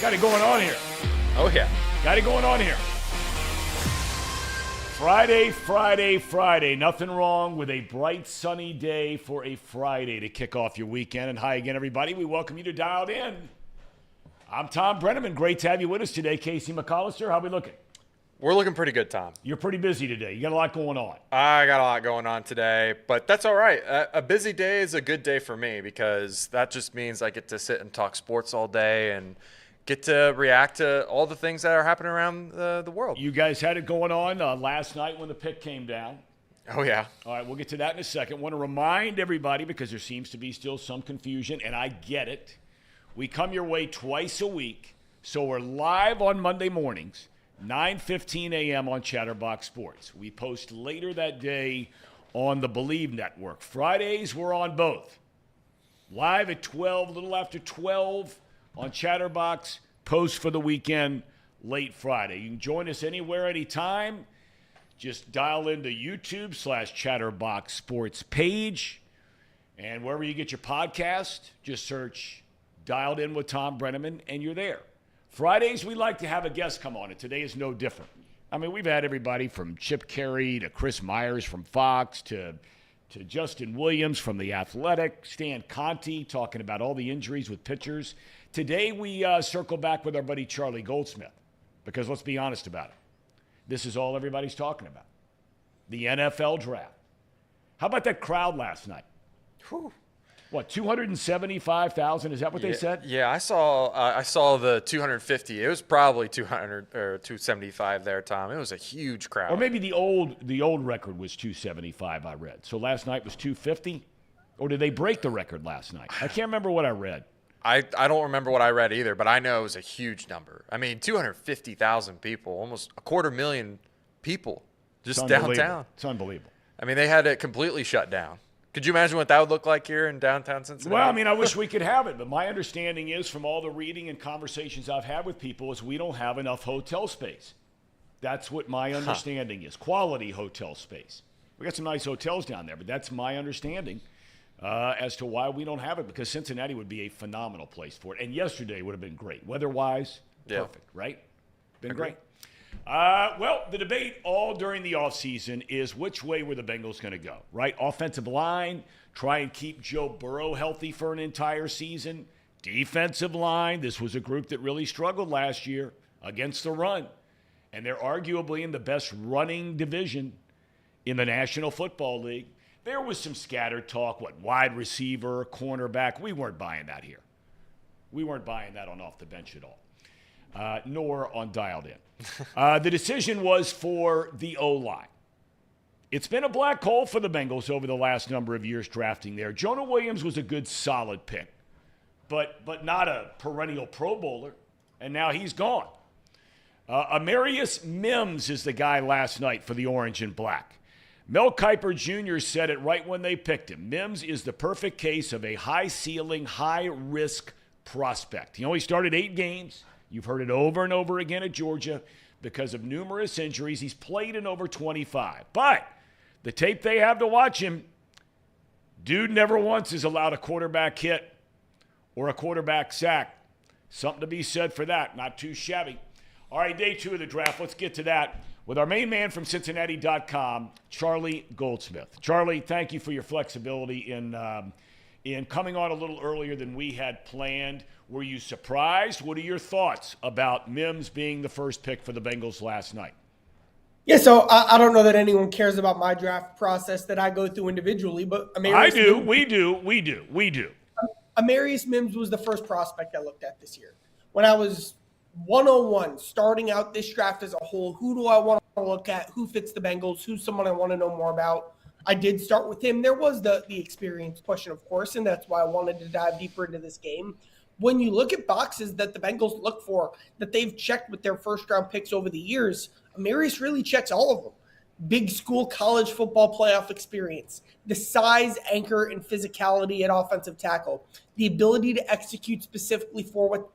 Got it going on here. Oh, yeah. Got it going on here. Friday. Nothing wrong with a bright, sunny day for a Friday to kick off your weekend. And hi again, everybody. We welcome you to Dialed In. I'm Tom Brenneman. Great to have you with us today. Casey McAllister, how we looking? We're looking pretty good, Tom. You're pretty busy today. You got a lot going on. I got a lot going on today, but that's all right. A busy day is a good day for me because that just means I get to sit and talk sports all day and get to react to all the things that are happening around the world. You guys had it going on last night when the pick came down. Oh, yeah. All right, we'll get to that in a second. Want to remind everybody, because there seems to be still some confusion, and I get it. We come your way twice a week, so we're live on Monday mornings, 9:15 a.m. on Chatterbox Sports. We post later that day on the Believe Network. Fridays, we're on both. Live at 12, a little after 12 on Chatterbox, post for the weekend, late Friday. You can join us anywhere, anytime. Just dial into YouTube/Chatterbox Sports page. And wherever you get your podcast, just search Dialed In with Tom Brenneman, and you're there. Fridays, we like to have a guest come on, and today is no different. I mean, we've had everybody from Chip Carey to Chris Myers from Fox to Justin Williams from The Athletic, Stan Conti talking about all the injuries with pitchers. Today, we circle back with our buddy Charlie Goldsmith, because let's be honest about it. This is all everybody's talking about, the NFL draft. How about that crowd last night? Whew. What, 275,000? Is that what they said? Yeah, I saw the 250. It was probably 200 or 275 there, Tom. It was a huge crowd. Or maybe the old record was 275, I read. So last night was 250? Or did they break the record last night? I can't remember what I read. I don't remember what I read either, but I know it was a huge number. I mean, 250,000 people, almost 250,000 people just downtown. It's unbelievable. I mean, they had it completely shut down. Could you imagine what that would look like here in downtown Cincinnati? Well, I mean, I wish we could have it, but my understanding is from all the reading and conversations I've had with people is we don't have enough hotel space. That's what my understanding is, quality hotel space. We got some nice hotels down there, but that's my understanding as to why we don't have it, because Cincinnati would be a phenomenal place for it. And yesterday would have been great. Weather-wise, perfect, right? Been great. Well, the debate all during the offseason is which way were the Bengals going to go, right? Offensive line, try and keep Joe Burrow healthy for an entire season. Defensive line, this was a group that really struggled last year against the run. And they're arguably in the best running division in the National Football League. There was some scattered talk, wide receiver, cornerback. We weren't buying that here. We weren't buying that on Off the Bench at all, nor on Dialed In. The decision was for the OLine. It's been a black hole for the Bengals over the last number of years drafting there. Jonah Williams was a good, solid pick, but not a perennial Pro Bowler, and now he's gone. Amarius Mims is the guy last night for the orange and black. Mel Kiper Jr. said it right when they picked him. Mims is the perfect case of a high-ceiling, high-risk prospect. He only started 8 games. You've heard it over and over again at Georgia. Because of numerous injuries, he's played in over 25. But the tape they have to watch him, dude never once has allowed a quarterback hit or a quarterback sack. Something to be said for that. Not too shabby. All right, day 2 of the draft. Let's get to that with our main man from Cincinnati.com, Charlie Goldsmith. Charlie, thank you for your flexibility in coming on a little earlier than we had planned. Were you surprised? What are your thoughts about Mims being the first pick for the Bengals last night? Yeah, so I don't know that anyone cares about my draft process that I go through individually, but Amarius Mims, we do. Amarius Mims was the first prospect I looked at this year. When I was 101, starting out this draft as a whole, who do I want to look at? Who fits the Bengals? Who's someone I want to know more about? I did start with him. There was the experience question, of course, and that's why I wanted to dive deeper into this game. When you look at boxes that the Bengals look for, that they've checked with their first-round picks over the years, Amarius really checks all of them. Big school college football playoff experience, the size, anchor, and physicality at offensive tackle, the ability to execute specifically what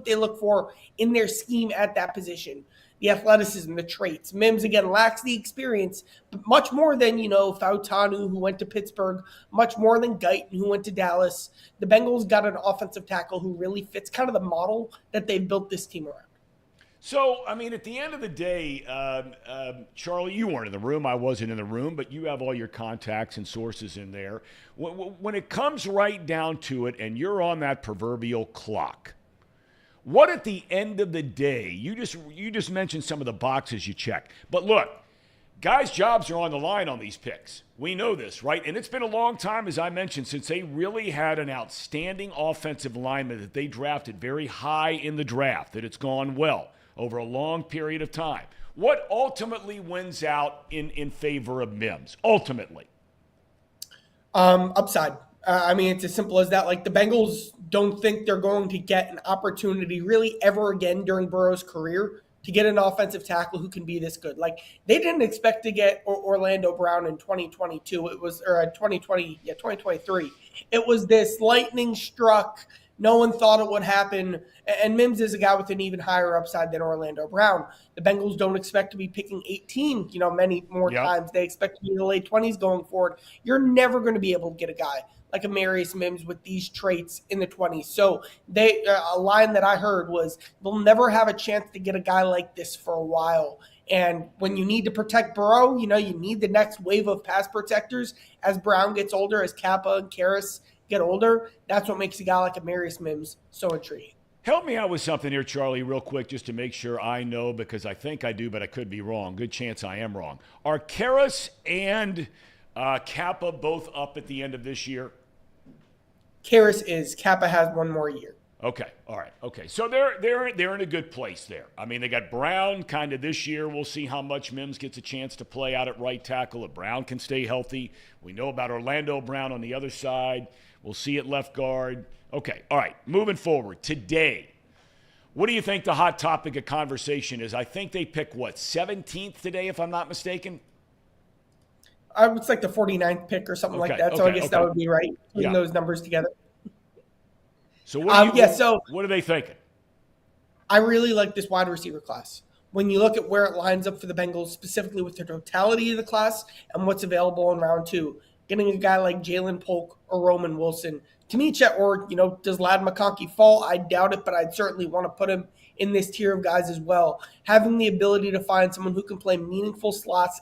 they look for in their scheme at that position, the athleticism, the traits. Mims, again, lacks the experience, but much more than, Fautanu, who went to Pittsburgh, much more than Guyton, who went to Dallas. The Bengals got an offensive tackle who really fits kind of the model that they've built this team around. So, I mean, at the end of the day, Charlie, you weren't in the room. I wasn't in the room, but you have all your contacts and sources in there. When it comes right down to it and you're on that proverbial clock, what at the end of the day, you just mentioned some of the boxes you check. But look, guys' jobs are on the line on these picks. We know this, right? And it's been a long time, as I mentioned, since they really had an outstanding offensive lineman that they drafted very high in the draft, that it's gone well over a long period of time. What ultimately wins out in favor of Mims? Ultimately. Upside. I mean, it's as simple as that. Like, the Bengals don't think they're going to get an opportunity really ever again during Burrow's career to get an offensive tackle who can be this good. Like, they didn't expect to get Orlando Brown in 2022. It was, or 2023. It was this lightning struck. No one thought it would happen. And Mims is a guy with an even higher upside than Orlando Brown. The Bengals don't expect to be picking 18, many more times. They expect to be in the late 20s going forward. You're never going to be able to get a guy like Amarius Mims with these traits in the 20s. So a line that I heard was they'll never have a chance to get a guy like this for a while. And when you need to protect Burrow, you need the next wave of pass protectors as Brown gets older, as Kappa and Karras get older. That's what makes a guy like Amarius Mims so intriguing. Help me out with something here, Charlie, real quick, just to make sure I know, because I think I do, but I could be wrong. Good chance I am wrong. Are Karras and Kappa both up at the end of this year? Karras is. Kappa has one more year. Okay. All right. Okay. So they're in a good place there. I mean, they got Brown kind of this year. We'll see how much Mims gets a chance to play out at right tackle. If Brown can stay healthy. We know about Orlando Brown on the other side. We'll see at left guard. Okay. All right. Moving forward. Today, what do you think the hot topic of conversation is? I think they pick, 17th today, if I'm not mistaken? It's like the 49th pick or something like that. So I guess that would be right, putting those numbers together. So what are they thinking? I really like this wide receiver class. When you look at where it lines up for the Bengals, specifically with the totality of the class and what's available in round 2, getting a guy like Jalen Polk or Roman Wilson, to me, Chet, or, does Ladd McConkey fall? I doubt it, but I'd certainly want to put him in this tier of guys as well. Having the ability to find someone who can play meaningful snaps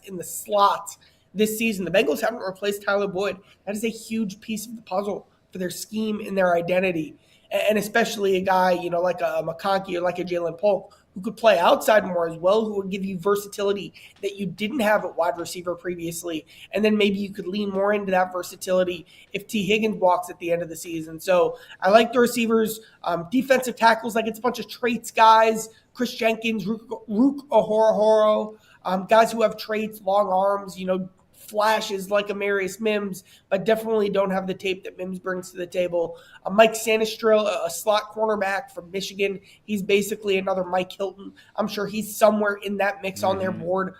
in the slot this season. The Bengals haven't replaced Tyler Boyd. That is a huge piece of the puzzle for their scheme and their identity. And especially a guy, like a McConkey or like a Jalen Polk, who could play outside more as well, who would give you versatility that you didn't have at wide receiver previously. And then maybe you could lean more into that versatility if T. Higgins walks at the end of the season. So I like the receivers. Defensive tackles, like it's a bunch of traits guys, Chris Jenkins, Rook Ahorahoro, guys who have traits, long arms, flashes like Amarius Mims, but definitely don't have the tape that Mims brings to the table. Mike Sanistril, a slot cornerback from Michigan. He's basically another Mike Hilton. I'm sure he's somewhere in that mix on their board,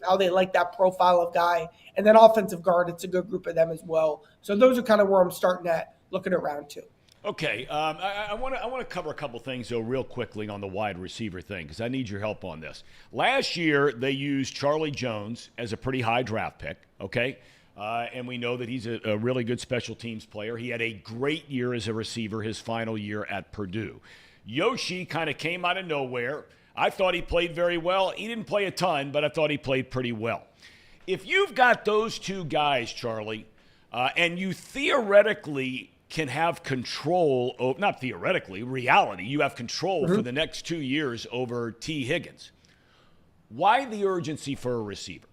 how they like that profile of guy. And then offensive guard, it's a good group of them as well. So those are kind of where I'm starting at, looking at round 2. Okay, I want to cover a couple things, though, real quickly on the wide receiver thing, because I need your help on this. Last year, they used Charlie Jones as a pretty high draft pick, okay? And we know that he's a really good special teams player. He had a great year as a receiver his final year at Purdue. Yoshi kind of came out of nowhere. I thought he played very well. He didn't play a ton, but I thought he played pretty well. If you've got those two guys, Charlie, and you theoretically can have control, not theoretically, reality, you have control for the next 2 years over T. Higgins. Why the urgency for a receiver?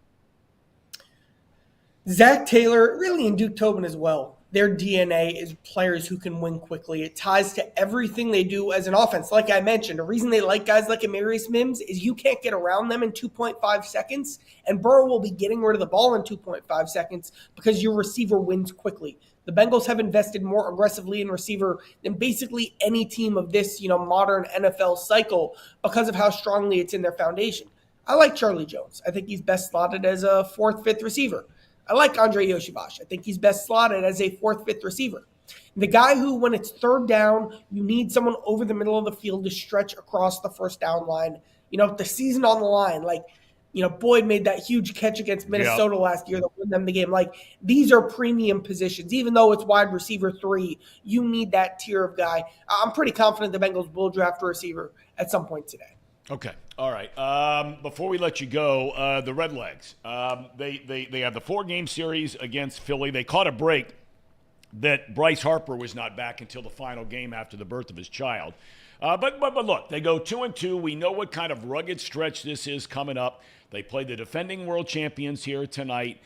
Zach Taylor, really, and Duke Tobin as well. Their DNA is players who can win quickly. It ties to everything they do as an offense. Like I mentioned, the reason they like guys like Amarius Mims is you can't get around them in 2.5 seconds, and Burrow will be getting rid of the ball in 2.5 seconds because your receiver wins quickly. The Bengals have invested more aggressively in receiver than basically any team of this, modern NFL cycle because of how strongly it's in their foundation. I like Charlie Jones. I think he's best slotted as a 4th, 5th receiver. I like Andre Yoshibasha. I think he's best slotted as a 4th, 5th receiver. The guy who, when it's third down, you need someone over the middle of the field to stretch across the first down line. The season on the line, Boyd made that huge catch against Minnesota last year that won them the game. These are premium positions. Even though it's wide receiver 3, you need that tier of guy. I'm pretty confident the Bengals will draft a receiver at some point today. Okay. All right. Before we let you go, the Redlegs, they have the 4-game series against Philly. They caught a break that Bryce Harper was not back until the final game after the birth of his child. But look, they go 2-2. We know what kind of rugged stretch this is coming up. They play the defending world champions here tonight.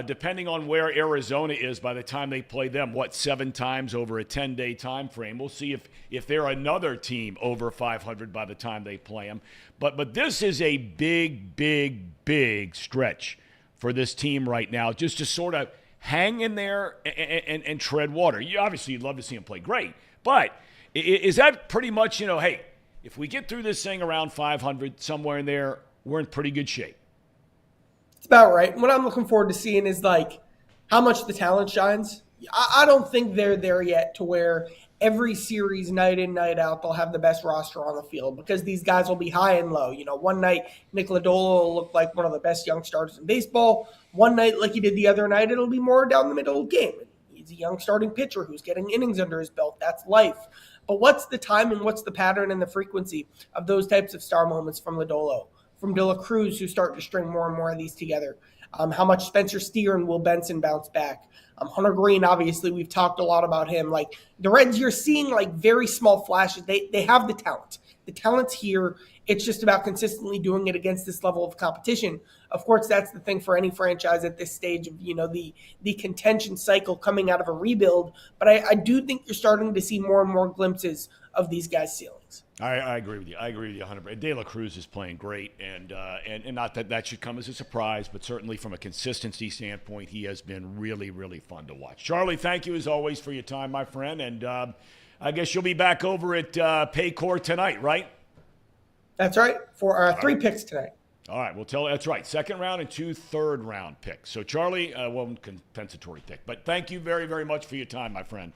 Depending on where Arizona is by the time they play them, 7 times over a 10-day time frame. We'll see if they're another team over 500 by the time they play them. But this is a big, big, big stretch for this team right now, just to sort of hang in there and tread water. You'd love to see them play great, but is that pretty much, hey, if we get through this thing around 500, somewhere in there, we're in pretty good shape? It's about right. What I'm looking forward to seeing is how much the talent shines. I don't think they're there yet to where every series, night in, night out, they'll have the best roster on the field, because these guys will be high and low. One night, Nick Lodolo will look like one of the best young starters in baseball. One night, like he did the other night, it'll be more down the middle of the game. He's a young starting pitcher who's getting innings under his belt. That's life. But what's the time and what's the pattern and the frequency of those types of star moments from Lodolo, from De La Cruz, who's starting to string more and more of these together? How much Spencer Steer and Will Benson bounce back? Hunter Green, obviously, we've talked a lot about him. The Reds, you're seeing very small flashes. They have the talent. The talent's here. It's just about consistently doing it against this level of competition. Of course, that's the thing for any franchise at this stage of, the contention cycle coming out of a rebuild. But I do think you're starting to see more and more glimpses of these guys' ceilings. I agree with you. I agree with you 100%. De La Cruz is playing great, and not that should come as a surprise, but certainly from a consistency standpoint, he has been really, really fun to watch. Charlie, thank you as always for your time, my friend, and I guess you'll be back over at Paycor tonight, right? That's right, for our 3 picks tonight. All right, that's right. 2nd round and 2 third-round picks. So, Charlie, one compensatory pick. But thank you very, very much for your time, my friend.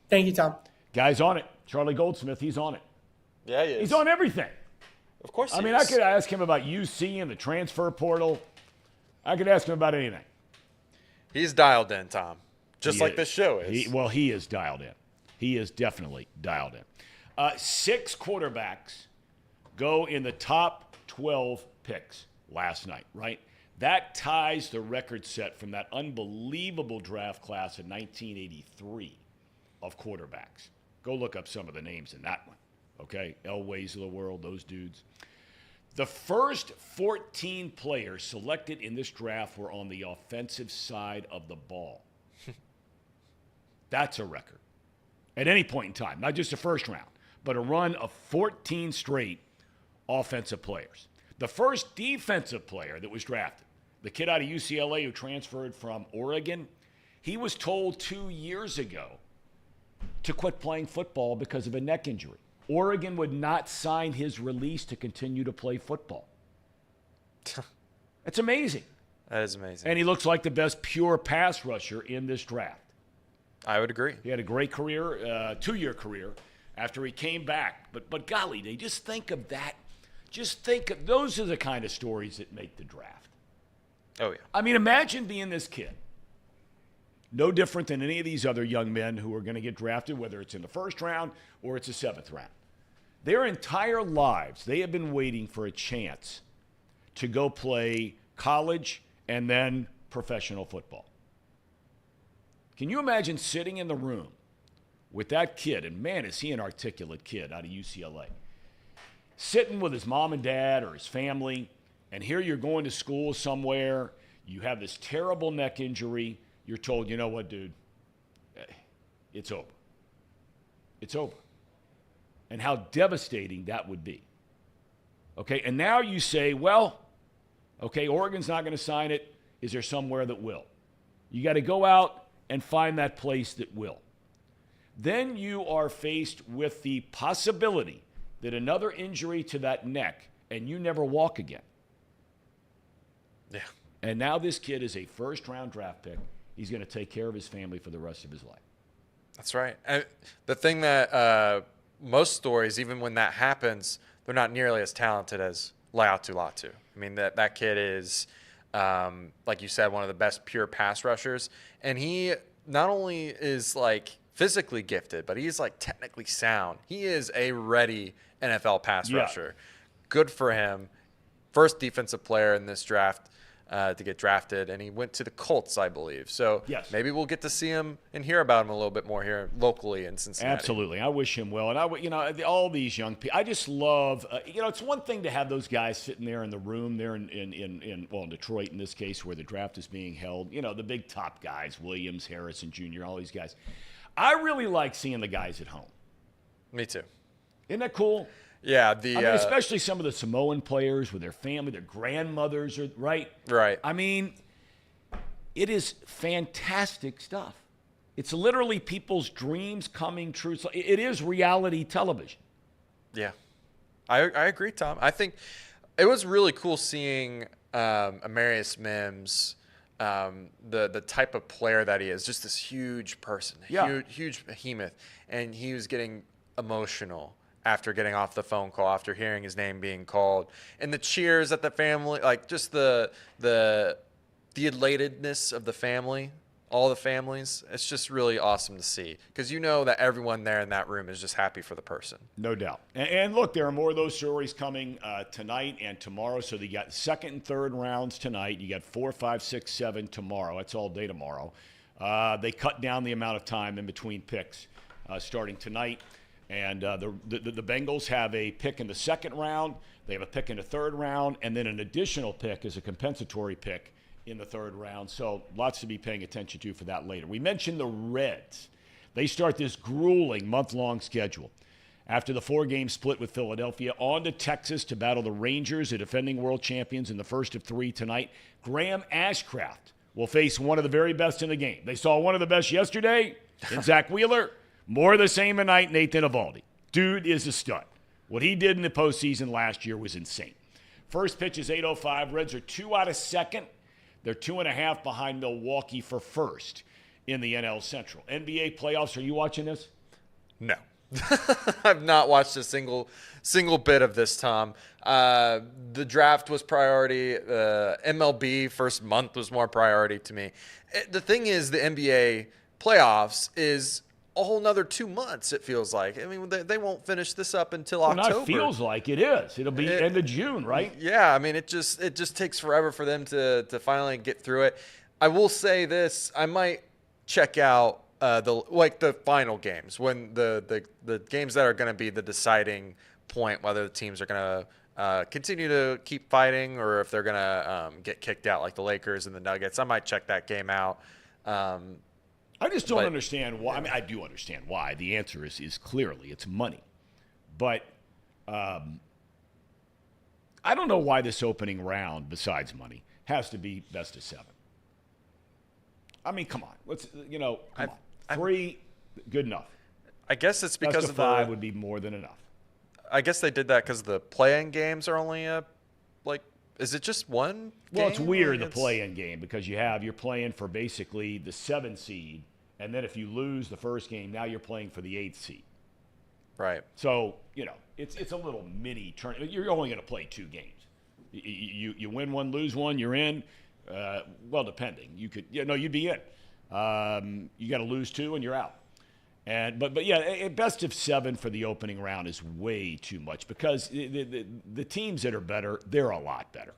Thank you, Tom. Guy's on it. Charlie Goldsmith, he's on it. Yeah, he is. He's on everything. Of course he is. I could ask him about UC and the transfer portal. I could ask him about anything. He's dialed in, Tom. Just like this show is. He is dialed in. He is definitely dialed in. 6 quarterbacks go in the top 12 picks last night, right? That ties the record set from that unbelievable draft class in 1983 of quarterbacks. Go look up some of the names in that one, okay? Elways of the world, those dudes. The first 14 players selected in this draft were on the offensive side of the ball. That's a record. At any point in time, not just the first round, but a run of 14 straight offensive players. The first defensive player that was drafted, the kid out of UCLA who transferred from Oregon, he was told 2 years ago to quit playing football because of a neck injury. Oregon would not sign his release to continue to play football. That's amazing. That is amazing. And he looks like the best pure pass rusher in this draft. I would agree. He had a great career, 2-year career, after he came back. But golly, they just think of that. Just think of those are the kind of stories that make the draft. Oh, yeah. I mean, imagine being this kid. No different than any of these other young men who are going to get drafted, whether it's in the 1st round or it's the 7th round. Their entire lives, they have been waiting for a chance to go play college and then professional football. Can you imagine sitting in the room with that kid, and man, is he an articulate kid out of UCLA, sitting with his mom and dad or his family, and here you're going to school somewhere, you have this terrible neck injury, you're told, you know what, dude, it's over. It's over. And how devastating that would be. Okay, and now you say, well, okay, Oregon's not going to sign it. Is there somewhere that will? You got to go out and find that place that will. Then you are faced with the possibility that another injury to that neck and you never walk again. Yeah. And now this kid is a 1st-round draft pick. He's going to take care of his family for the rest of his life. That's right. And the thing that most stories, even when that happens, they're not nearly as talented as Laiatu Latu. I mean, that kid is, like you said, one of the best pure pass rushers. And he not only is like physically gifted, but he's like technically sound. He is a ready NFL pass rusher. Good for him. First defensive player in this draft to get drafted, and he went to the Colts, I believe. So maybe we'll get to see him and hear about him a little bit more here locally in Cincinnati. Absolutely. I wish him well. And all these young people, I just love, it's one thing to have those guys sitting there in the room there in Detroit in this case where the draft is being held, the big top guys, Williams, Harrison Jr., all these guys. I really like seeing the guys at home. Me too. Isn't that cool? Yeah, especially some of the Samoan players with their family, their grandmothers, right? Right. I mean, it is fantastic stuff. It's literally people's dreams coming true. So it is reality television. Yeah, I agree, Tom. I think it was really cool seeing Amarius Mims, the type of player that he is, just this huge person, huge behemoth, and he was getting emotional after getting off the phone call, after hearing his name being called, and the cheers at the family, like just the elatedness of the family, all the families. It's just really awesome to see because that everyone there in that room is just happy for the person. No doubt. And look, there are more of those stories coming tonight and tomorrow. So you got second and third rounds tonight. You got 4, 5, 6, 7 tomorrow. That's all day tomorrow. They cut down the amount of time in between picks starting tonight. And the Bengals have a pick in the second round. They have a pick in the third round. And then an additional pick is a compensatory pick in the third round. So lots to be paying attention to for that later. We mentioned the Reds. They start this grueling month-long schedule. After the 4-game split with Philadelphia, on to Texas to battle the Rangers, the defending world champions, in the first of 3 tonight. Graham Ashcraft will face one of the very best in the game. They saw one of the best yesterday in Zach Wheeler. More of the same tonight, Nathan Eovaldi. Dude is a stud. What he did in the postseason last year was insane. First pitch is 8:05. Reds are 2 out of second. They're 2.5 behind Milwaukee for first in the NL Central. NBA playoffs, are you watching this? No. I've not watched a single bit of this, Tom. The draft was priority. MLB first month was more priority to me. The thing is, the NBA playoffs is a whole nother 2 months, it feels like. I mean, they won't finish this up until October. Not feels like it is. It'll be end of June, right? Yeah, I mean, it just takes forever for them to finally get through it. I will say this: I might check out the final games, when the games that are going to be the deciding point whether the teams are going to continue to keep fighting or if they're going to get kicked out, like the Lakers and the Nuggets. I might check that game out. I just don't understand why. I mean, I do understand why. The answer is clearly it's money. But I don't know why this opening round, besides money, has to be best of 7. I mean, come on. Come on. 3, good enough. I guess it's because best of 5 would be more than enough. I guess they did that because the play-in games are only is it just one game? Well, it's weird, the play-in game, because you're playing for basically the 7th seed, and then if you lose the first game, now you're playing for the 8th seed. Right. So, it's a little mini tournament. You're only going to play 2 games. You win one, lose one, you're in. Well, depending. You'd be in. You got to lose 2 and you're out. But yeah, best of 7 for the opening round is way too much because the teams that are better, they're a lot better.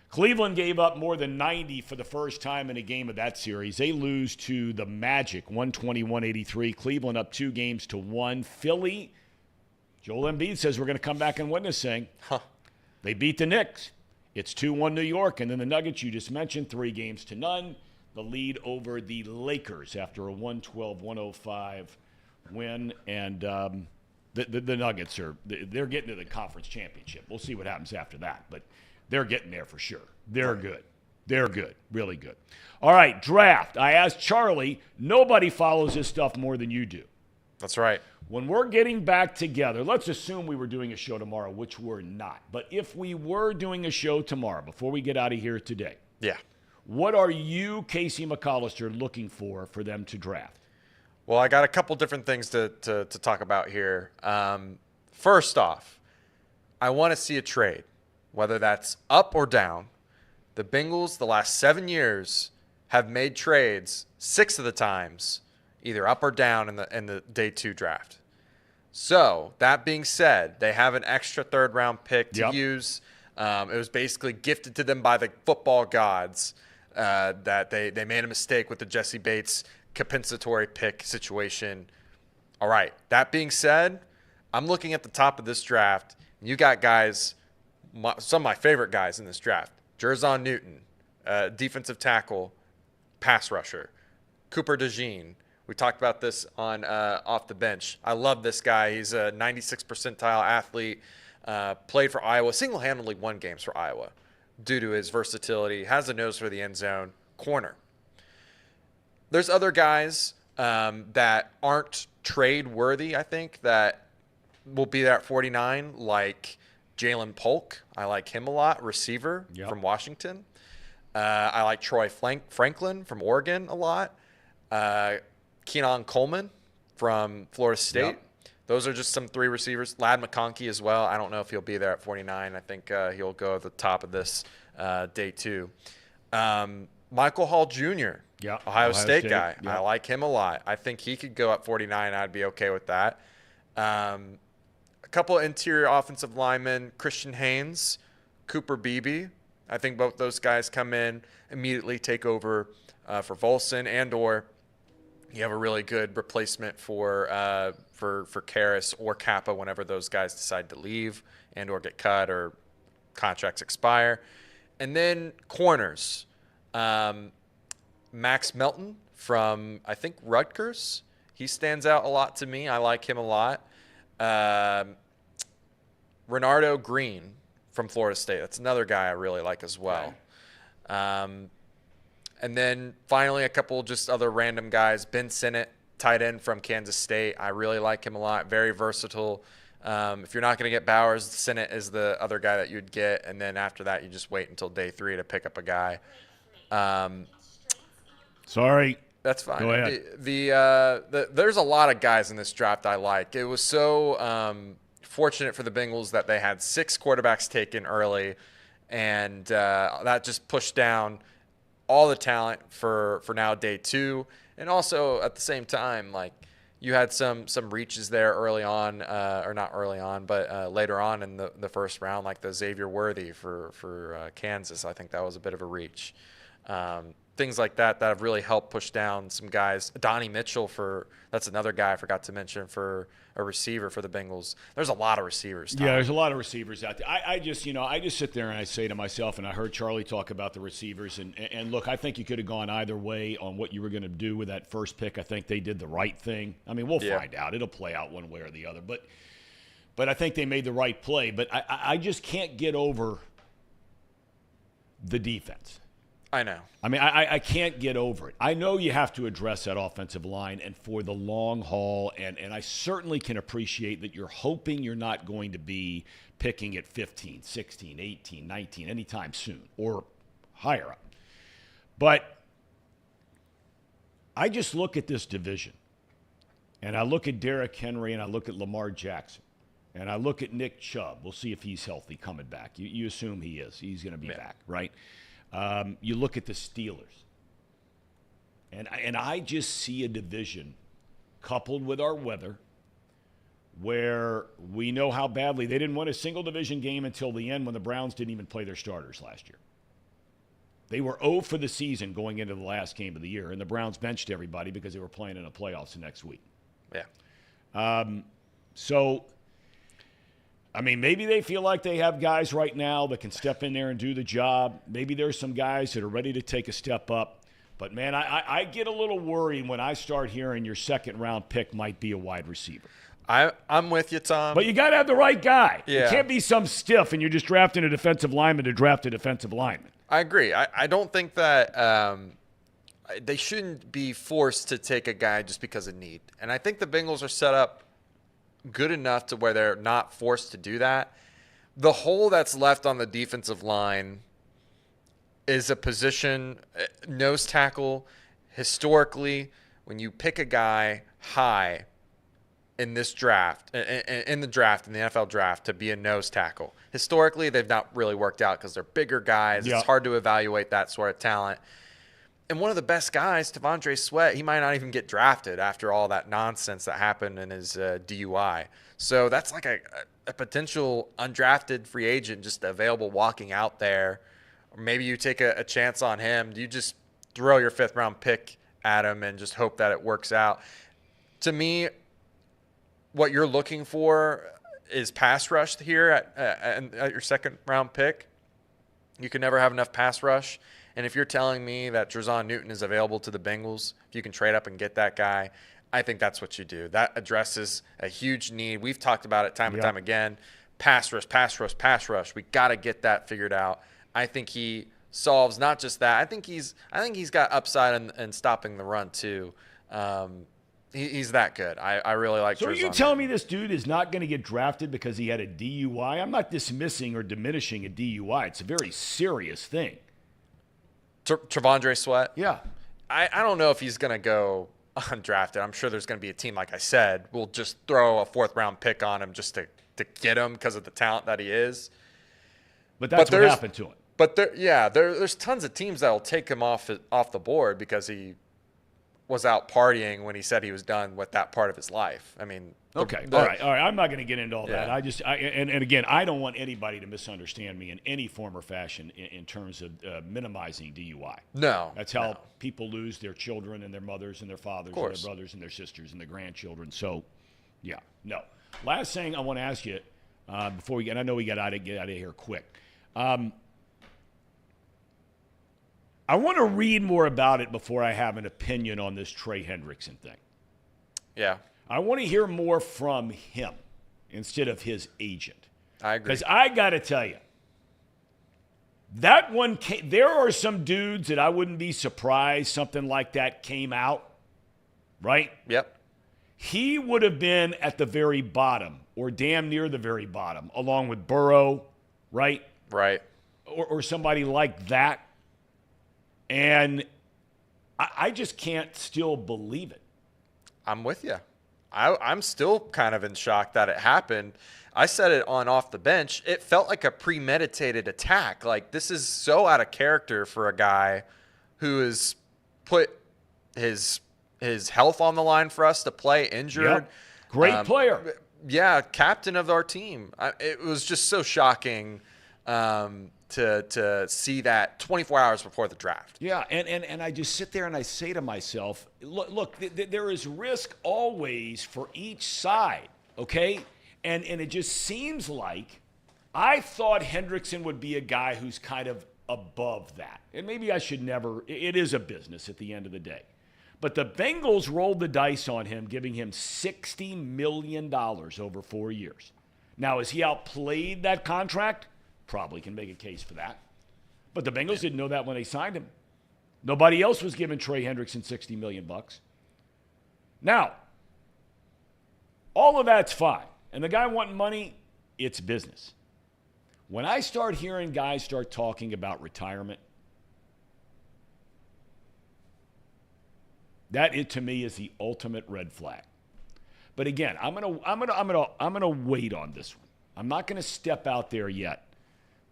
Cleveland gave up more than 90 for the first time in a game of that series. They lose to the Magic, 121-83. Cleveland up 2-1. Philly, Joel Embiid says we're going to come back and win this thing. They beat the Knicks. It's 2-1 New York. And then the Nuggets, you just mentioned, 3-0. The lead over the Lakers after a 112-105 win. And the Nuggets they're getting to the conference championship. We'll see what happens after that. But they're getting there for sure. They're good. They're good. Really good. All right, draft. I asked Charlie, nobody follows this stuff more than you do. That's right. When we're getting back together, let's assume we were doing a show tomorrow, which we're not. But if we were doing a show tomorrow, before we get out of here today, yeah, what are you, Casey McAllister, looking for them to draft? Well, I got a couple different things to talk about here. First off, I want to see a trade, whether that's up or down. The Bengals, the last 7 years, have made trades 6 of the times, either up or down in the day 2 draft. So that being said, they have an extra 3rd round pick to use. It was basically gifted to them by the football gods that they made a mistake with the Jesse Bates compensatory pick situation. All right. That being said, I'm looking at the top of this draft. You got guys, some of my favorite guys in this draft. Jerzon Newton, defensive tackle, pass rusher. Cooper DeJean. We talked about this on Off the Bench. I love this guy. He's a 96th percentile athlete. Played for Iowa. Single-handedly won games for Iowa due to his versatility. Has a nose for the end zone. Corner. There's other guys that aren't trade-worthy, I think, that will be there at 49, like Jalen Polk. I like him a lot. Receiver from Washington. I like Troy Franklin from Oregon a lot. Keenan Coleman from Florida State. Yep. Those are just some 3 receivers. Ladd McConkey as well. I don't know if he'll be there at 49. I think he'll go at the top of this day 2. Michael Hall Jr., Ohio State guy. Yep. I like him a lot. I think he could go at 49. I'd be okay with that. A couple of interior offensive linemen, Christian Haynes, Cooper Beebe. I think both those guys come in, immediately take over for Volson, and or you have a really good replacement for Karras or Kappa whenever those guys decide to leave and or get cut or contracts expire. And then corners. Max Melton from, I think, Rutgers. He stands out a lot to me. I like him a lot. Renardo Green from Florida State. That's another guy I really like as well. And then finally a couple just other random guys. Ben Sinnott, tight end from Kansas State. I really like him a lot. Very versatile. If you're not going to get Bowers, Sinnott is the other guy that you'd get. And then after that, you just wait until day 3 to pick up a guy. Sorry. That's fine. Go ahead. There's a lot of guys in this draft I like. It was so fortunate for the Bengals that they had 6 quarterbacks taken early, and that just pushed down all the talent for now day 2. And also at the same time, like, you had some reaches there early on, or not early on, but later on in the first round, like the Xavier Worthy for Kansas. I think that was a bit of a reach. Things like that have really helped push down some guys. Donnie Mitchell that's another guy I forgot to mention for a receiver for the Bengals. There's a lot of receivers. Tom. Yeah, there's a lot of receivers out there. I just sit there and I say to myself, and I heard Charlie talk about the receivers, and look, I think you could have gone either way on what you were going to do with that first pick. I think they did the right thing. I mean, we'll find out. It'll play out one way or the other. But I think they made the right play. But I just can't get over the defense. I know. I mean, I can't get over it. I know you have to address that offensive line and for the long haul, and I certainly can appreciate that you're hoping you're not going to be picking at 15, 16, 18, 19 anytime soon or higher up. But I just look at this division, and I look at Derrick Henry, and I look at Lamar Jackson, and I look at Nick Chubb. We'll see if he's healthy coming back. You assume he is. He's going to be back, right? You look at the Steelers, and I just see a division coupled with our weather where we know how badly they didn't win a single division game until the end when the Browns didn't even play their starters last year. They were 0 for the season going into the last game of the year, and the Browns benched everybody because they were playing in the playoffs the next week. Yeah. So, I mean, maybe they feel like they have guys right now that can step in there and do the job. Maybe there's some guys that are ready to take a step up. But, man, I get a little worried when I start hearing your second-round pick might be a wide receiver. I'm with you, Tom. But you got to have the right guy. Yeah. You can't be some stiff and you're just drafting a defensive lineman to draft a defensive lineman. I agree. I don't think that they shouldn't be forced to take a guy just because of need. And I think the Bengals are set up good enough to where they're not forced to do that. The hole that's left on the defensive line is a position, nose tackle. Historically, when you pick a guy high in this draft, in the NFL draft, to be a nose tackle. Historically, they've not really worked out because they're bigger guys. Yeah. It's hard to evaluate that sort of talent. And one of the best guys, T'Vondre Sweat, he might not even get drafted after all that nonsense that happened in his DUI. So that's like a potential undrafted free agent just available walking out there. Or maybe you take a chance on him. You just throw your 5th-round pick at him and just hope that it works out. To me, what you're looking for is pass rush here at your 2nd-round pick. You can never have enough pass rush. And if you're telling me that Trezon Newton is available to the Bengals, if you can trade up and get that guy, I think that's what you do. That addresses a huge need. We've talked about it time and time again. Pass rush, pass rush, pass rush. We got to get that figured out. I think he solves not just that. I think he's got upside in stopping the run too. He's that good. I really like. So Trezon are you telling me this dude is not going to get drafted because he had a DUI? I'm not dismissing or diminishing a DUI. It's a very serious thing. T'Vondre Sweat? Yeah. I don't know if he's going to go undrafted. I'm sure there's going to be a team, like I said, will just throw a 4th-round pick on him just to get him because of the talent that he is. But that's what happened to him. But there's tons of teams that will take him off the board because he was out partying when he said he was done with that part of his life. I mean, okay, all right. I'm not going to get into all that. Yeah. And again, I don't want anybody to misunderstand me in any form or fashion in terms of minimizing DUI. No, that's how people lose their children and their mothers and their fathers and their brothers and their sisters and their grandchildren. So, yeah, no. Last thing I want to ask you before we get, and I know we got to get out of here quick. I want to read more about it before I have an opinion on this Trey Hendrickson thing. Yeah. I want to hear more from him instead of his agent. I agree. Because I got to tell you, that one there are some dudes that I wouldn't be surprised something like that came out, right? Yep. He would have been at the very bottom or damn near the very bottom, along with Burrow, right? Right. Or somebody like that. And I just can't still believe it. I'm with you. I'm still kind of in shock that it happened. I said it on Off the Bench. It felt like a premeditated attack. Like, this is so out of character for a guy who has put his health on the line for us to play injured. Yep. Great player. Yeah, captain of our team. It was just so shocking to see that 24 hours before the draft. Yeah, and I just sit there and I say to myself, look, there is risk always for each side, okay? And it just seems like I thought Hendrickson would be a guy who's kind of above that. And maybe I should never – it is a business at the end of the day. But the Bengals rolled the dice on him, giving him $60 million over 4 years. Now, has he outplayed that contract? Probably can make a case for that. But the Bengals didn't know that when they signed him. Nobody else was giving Trey Hendrickson $60 million. Now, all of that's fine. And the guy wanting money, it's business. When I start hearing guys start talking about retirement, that to me is the ultimate red flag. But again, I'm gonna wait on this one. I'm not gonna step out there yet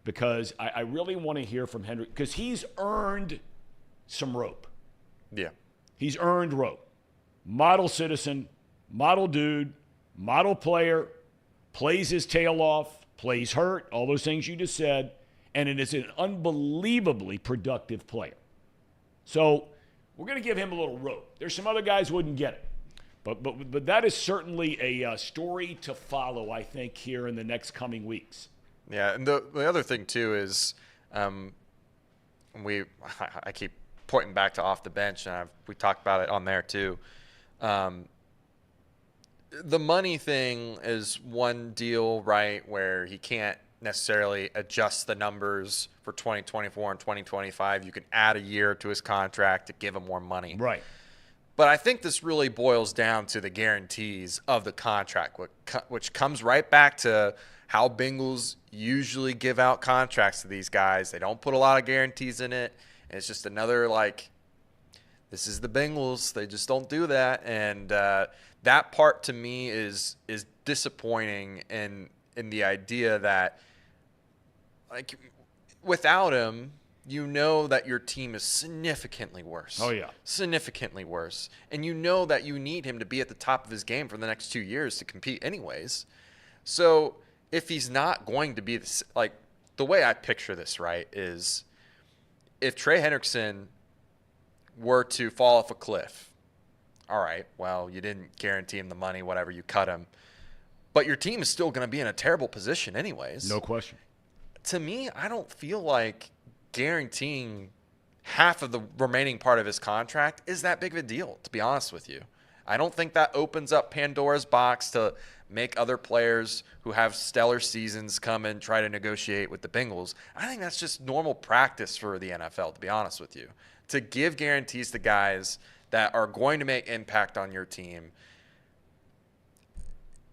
because I really want to hear from Hendrick because he's earned some rope. Yeah, he's earned rope. Model citizen, model dude, model player, plays his tail off, plays hurt, all those things you just said, and it is an unbelievably productive player. So we're going to give him a little rope. There's some other guys who wouldn't get it. But that is certainly a story to follow, I think, here in the next coming weeks. Yeah, and the other thing, too, is I keep pointing back to Off the Bench, and we talked about it on there, too. The money thing is one deal, right, where he can't necessarily adjust the numbers for 2024 and 2025. You can add a year to his contract to give him more money. Right. But I think this really boils down to the guarantees of the contract, which comes right back to how Bengals usually give out contracts to these guys. They don't put a lot of guarantees in it. And it's just another, this is the Bengals. They just don't do that. And that part to me is disappointing in the idea that, like, without him, you know that your team is significantly worse. Oh, yeah. Significantly worse. And you know that you need him to be at the top of his game for the next 2 years to compete anyways. So if he's not going to be this, like, the way I picture this, right, is if Trey Hendrickson were to fall off a cliff, all right, well, you didn't guarantee him the money, whatever, you cut him. But your team is still going to be in a terrible position anyways. No question. To me, I don't feel like guaranteeing half of the remaining part of his contract is that big of a deal, to be honest with you. I don't think that opens up Pandora's box to make other players who have stellar seasons come and try to negotiate with the Bengals. I think that's just normal practice for the NFL, to be honest with you, to give guarantees to guys that are going to make impact on your team.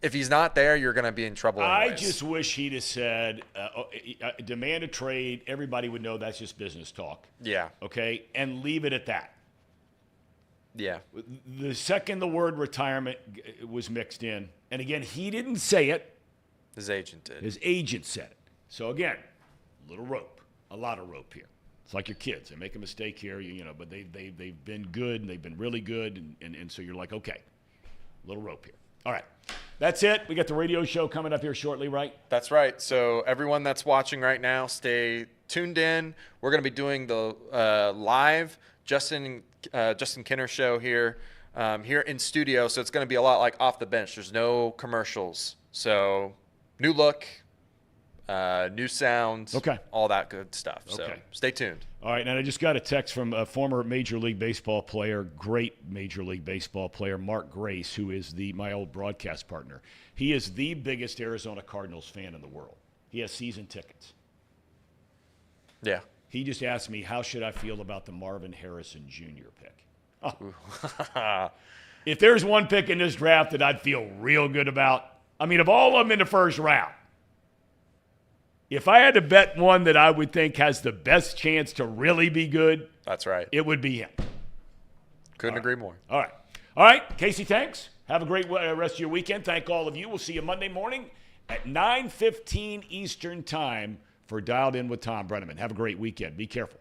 If he's not there, you're going to be in trouble anyways. I just wish he'd have said, demand a trade. Everybody would know that's just business talk. Yeah. Okay? And leave it at that. Yeah. The second the word retirement was mixed in, and again, he didn't say it. His agent did. His agent said it. So again, a little rope, a lot of rope here. It's like your kids. They make a mistake here, but they've been good, and they've been really good, and so you're like, okay, a little rope here. All right. That's it. We got the radio show coming up here shortly, right? That's right. So everyone that's watching right now, stay tuned in. We're going to be doing the live Justin Kinner show here in studio. So it's going to be a lot like Off the Bench. There's no commercials. So new look, new sound, okay, all that good stuff. Okay. So stay tuned. All right, and I just got a text from a former Major League Baseball player, great Major League Baseball player, Mark Grace, who is my old broadcast partner. He is the biggest Arizona Cardinals fan in the world. He has season tickets. Yeah. He just asked me, how should I feel about the Marvin Harrison Jr. pick? Oh. If there's one pick in this draft that I'd feel real good about, I mean, of all of them in the first round, if I had to bet one that I would think has the best chance to really be good, that's right, it would be him. Couldn't agree more. All right. All right, Casey, thanks. Have a great rest of your weekend. Thank all of you. We'll see you Monday morning at 9:15 Eastern Time for Dialed In with Tom Brenneman. Have a great weekend. Be careful.